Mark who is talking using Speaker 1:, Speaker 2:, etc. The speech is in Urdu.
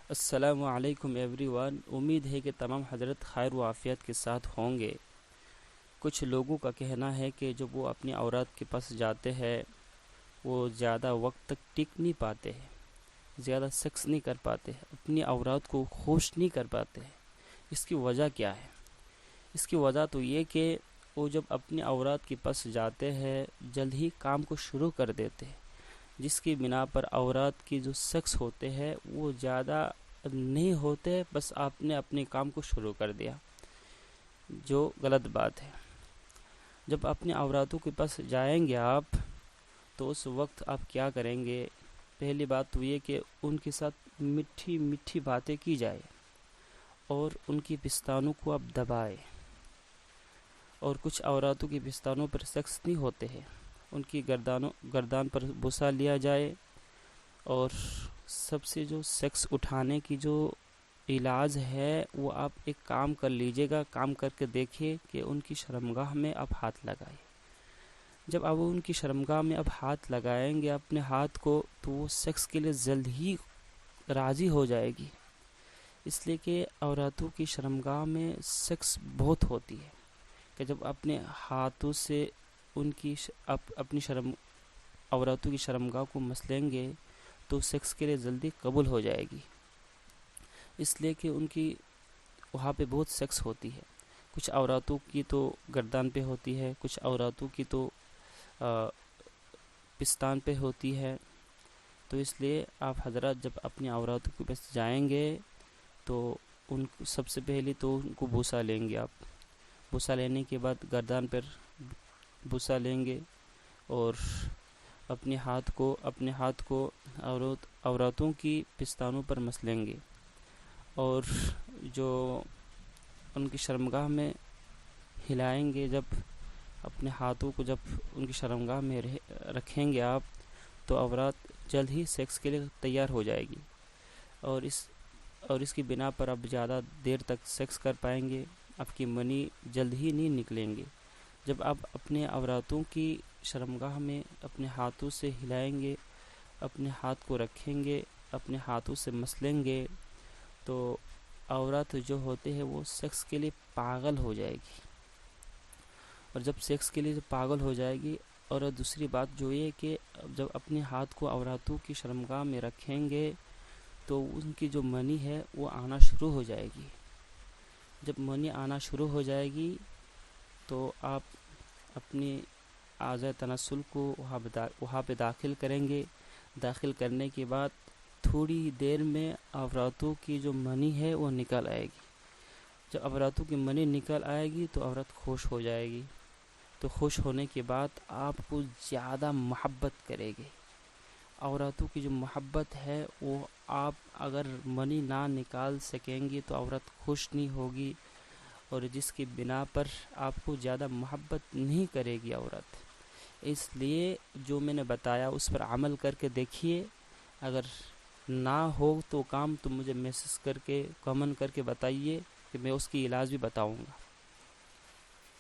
Speaker 1: السلام علیکم ایوری ون، امید ہے کہ تمام حضرت خیر و عافیت کے ساتھ ہوں گے۔ کچھ لوگوں کا کہنا ہے کہ جب وہ اپنی عورت کے پاس جاتے ہیں وہ زیادہ وقت تک ٹک نہیں پاتے ہیں، زیادہ سیکس نہیں کر پاتے، اپنی عورت کو خوش نہیں کر پاتے ہیں۔ اس کی وجہ کیا ہے؟ اس کی وجہ تو یہ کہ وہ جب اپنی عورت کے پاس جاتے ہیں جلد ہی کام کو شروع کر دیتے ہیں، جس کی بنا پر عورت کی جو سیکس ہوتے ہیں وہ زیادہ نہیں ہوتے، بس آپ نے اپنے کام کو شروع کر دیا، جو غلط بات ہے۔ جب اپنی عورتوں کے پاس جائیں گے آپ تو اس وقت آپ کیا کریں گے؟ پہلی بات تو یہ کہ ان کے ساتھ میٹھی میٹھی باتیں کی جائے اور ان کی پستانوں کو آپ دبائیں، اور کچھ عورتوں کی پستانوں پر سیکس نہیں ہوتے ہیں، ان کی گردان پر بوسہ لیا جائے، اور سب سے جو سیکس اٹھانے کی جو علاج ہے وہ آپ ایک کام کر لیجئے گا، کام کر کے دیکھیے کہ ان کی شرمگاہ میں آپ ہاتھ لگائیں۔ جب آپ ان کی شرمگاہ میں آپ ہاتھ لگائیں گے اپنے ہاتھ کو، تو وہ سیکس کے لیے جلد ہی راضی ہو جائے گی، اس لیے کہ عورتوں کی شرمگاہ میں سیکس بہت ہوتی ہے، کہ جب اپنے ہاتھوں سے ان کی اپنی عورتوں کی شرمگاہ کو مسلیں گے تو سیکس کے لیے جلدی قبول ہو جائے گی، اس لیے کہ ان کی وہاں پہ بہت سیکس ہوتی ہے۔ کچھ عورتوں کی تو گردان پہ ہوتی ہے، کچھ عورتوں کی تو پستان پہ ہوتی ہے، تو اس لیے آپ حضرات جب اپنی عورتوں کے پاس جائیں گے تو ان کو سب سے پہلے تو ان کو بوسہ لیں گے آپ، بوسہ لینے کے بعد گردان پر بوسہ لیں گے، اور اپنے ہاتھ کو عورتوں کی پستانوں پر مسلیں گے، اور جو ان کی شرمگاہ میں ہلائیں گے، جب اپنے ہاتھوں کو جب ان کی شرمگاہ میں رکھیں گے آپ، تو عورت جلد ہی سیکس کے لیے تیار ہو جائے گی، اور اس کی بنا پر آپ زیادہ دیر تک سیکس کر پائیں گے، آپ کی منی جلد ہی نہیں نکلیں گے۔ جب آپ اپنے عورتوں کی شرمگاہ میں اپنے ہاتھوں سے ہلائیں گے، اپنے ہاتھ کو رکھیں گے، اپنے ہاتھوں سے مسلیں گے، تو عورت جو ہوتے ہیں وہ سیکس کے لیے پاگل ہو جائے گی، اور جب سیکس کے لیے پاگل ہو جائے گی، اور دوسری بات جو یہ کہ جب اپنے ہاتھ کو عورتوں کی شرمگاہ میں رکھیں گے تو ان کی جو منی ہے وہ آنا شروع ہو جائے گی۔ جب منی آنا شروع ہو جائے گی تو آپ اپنی اعضاء تناسل کو وہاں پہ داخل کریں گے۔ داخل کرنے کے بعد تھوڑی دیر میں عورتوں کی جو منی ہے وہ نکل آئے گی۔ جب عورتوں کی منی نکل آئے گی تو عورت خوش ہو جائے گی، تو خوش ہونے کے بعد آپ کو زیادہ محبت کرے گی۔ عورتوں کی جو محبت ہے وہ آپ اگر منی نہ نکال سکیں گی تو عورت خوش نہیں ہوگی، اور جس کی بنا پر آپ کو زیادہ محبت نہیں کرے گی عورت۔ اس لیے جو میں نے بتایا اس پر عمل کر کے دیکھیے، اگر نہ ہو تو کام تو مجھے میسج کر کے کامنٹ کر کے بتائیے کہ میں اس کی علاج بھی بتاؤں گا۔